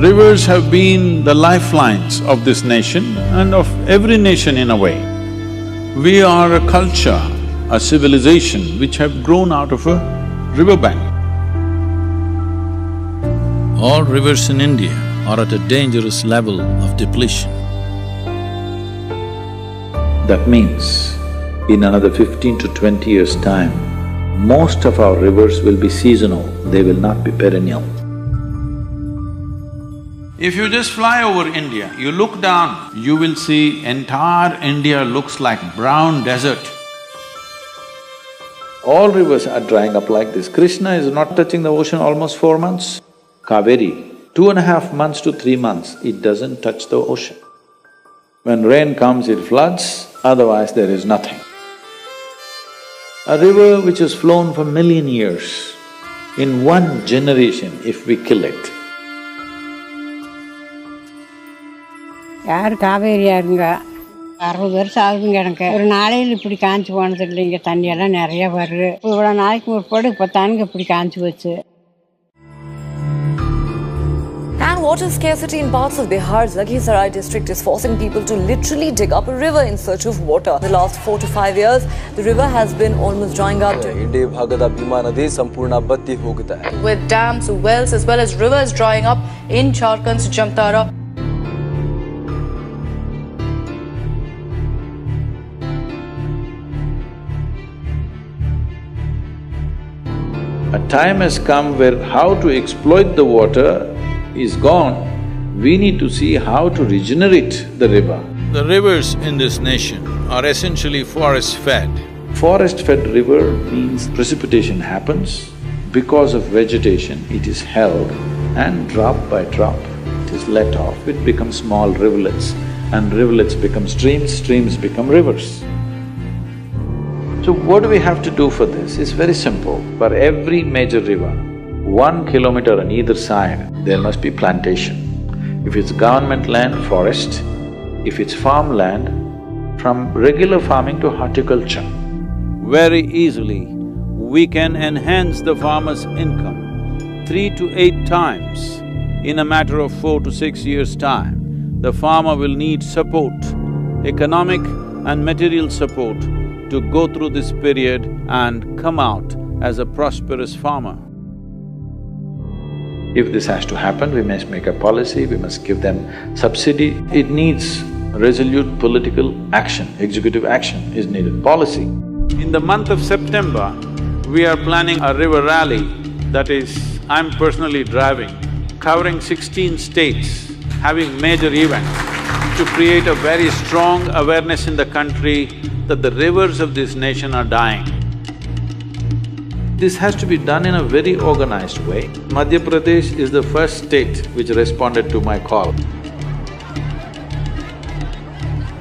Rivers have been the lifelines of this nation and of every nation in a way. We are a culture, a civilization which have grown out of a riverbank. All rivers in India are at a dangerous level of depletion. That means, in another 15 to 20 years' time, most of our rivers will be seasonal, they will not be perennial. If you just fly over India, you look down, you will see entire India looks like brown desert. All rivers are drying up like this. Krishna is not touching the ocean almost 4 months. Kaveri, 2.5 months to 3 months, it doesn't touch the ocean. When rain comes, it floods, otherwise there is nothing. A river which has flown for 1,000,000 years, in one generation, if we kill it, யார் காவேரியாருங்க 60 வருஷம் ஆகுதுங்க எனக்கு. ஒரு நாளையில் இப்படி காஞ்சி போனது இல்லைங்க. தண்ணியெல்லாம் நிறைய வருது. இவ்வளோ நாளைக்கு முற்போடு இப்போ தானுங்க இப்படி காஞ்சி போச்சு. And water scarcity in parts of Bihar's Lakhisarai district is forcing people to literally dig up a river in search of water. In the last 4 to 5 years, the river has been almost drying up. With dams, wells as well as rivers drying up in Jharkhand's Jamtara. A time has come where how to exploit the water is gone. We need to see how to regenerate the river. The rivers in this nation are essentially forest-fed. Forest-fed river means precipitation happens. Because of vegetation, it is held and drop by drop, it is let off. It becomes small rivulets and rivulets become streams, streams become rivers. So what do we have to do for this? It's very simple. For every major river, 1 kilometer on either side, there must be plantation. If it's government land, forest. If it's farmland, from regular farming to horticulture. Very easily, we can enhance the farmer's income 3 to 8 times. In a matter of 4 to 6 years' time, the farmer will need support, economic and material support, to go through this period and come out as a prosperous farmer. If this has to happen, we must make a policy, we must give them subsidy. It needs resolute political action, executive action is needed, policy. In the month of September, we are planning a river rally, that is, I'm personally driving, covering 16 states, having major events to create a very strong awareness in the country that the rivers of this nation are dying. This has to be done in a very organized way. Madhya Pradesh is the first state which responded to my call.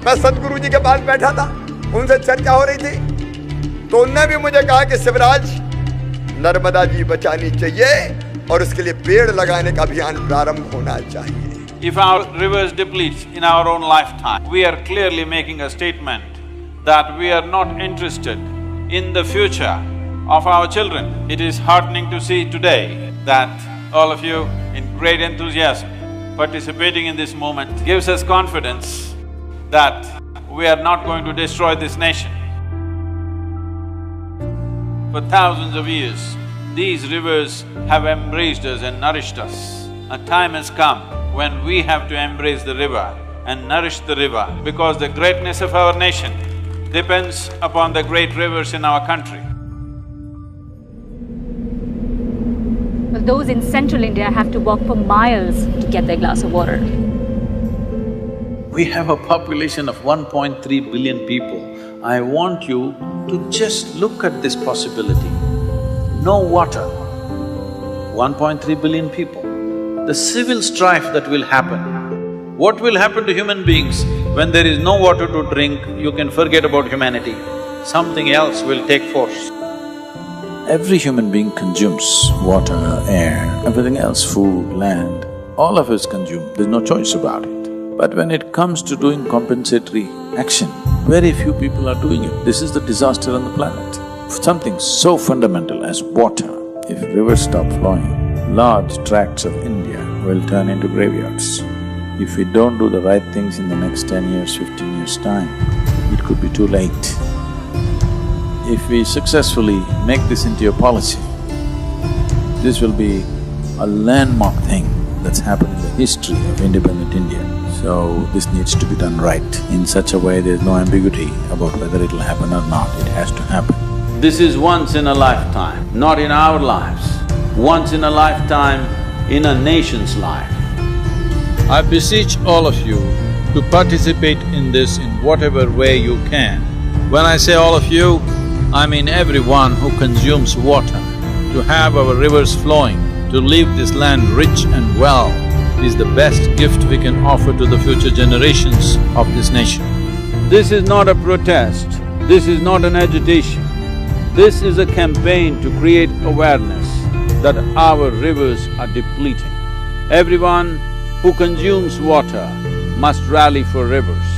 मैं सतगुरु जी के पास बैठा था, उनसे चर्चा हो रही थी, तो उनने भी मुझे कहा कि शिवराज, नर्मदा जी बचानी चाहिए और उसके लिए पेड़ लगाने का अभियान प्रारंभ होना चाहिए। If our rivers deplete in our own lifetime, we are clearly making a statement that we are not interested in the future of our children. It is heartening to see today that all of you, in great enthusiasm, participating in this moment, gives us confidence that we are not going to destroy this nation. For thousands of years, these rivers have embraced us and nourished us. A time has come when we have to embrace the river and nourish the river, because the greatness of our nation depends upon the great rivers in our country. Well, those in central India have to walk for miles to get their glass of water. We have a population of 1.3 billion people. I want you to just look at this possibility. No water, 1.3 billion people. The civil strife that will happen. What will happen to human beings when there is no water to drink? You can forget about humanity. Something else will take force. Every human being consumes water, air, everything else, food, land, all of us consume, there's no choice about it. But when it comes to doing compensatory action, very few people are doing it. This is the disaster on the planet. Something so fundamental as water, if rivers stop flowing, large tracts of India will turn into graveyards. If we don't do the right things in the next 10 years, 15 years' time, it could be too late. If we successfully make this into a policy, this will be a landmark thing that's happened in the history of independent India. So this needs to be done right. In such a way, there's no ambiguity about whether it'll happen or not, it has to happen. This is once in a lifetime, not in our lives. Once in a lifetime in a nation's life. I beseech all of you to participate in this in whatever way you can. When I say all of you, I mean everyone who consumes water. To have our rivers flowing, to leave this land rich and well is the best gift we can offer to the future generations of this nation. This is not a protest, this is not an agitation. This is a campaign to create awareness that our rivers are depleting. Everyone who consumes water must rally for rivers.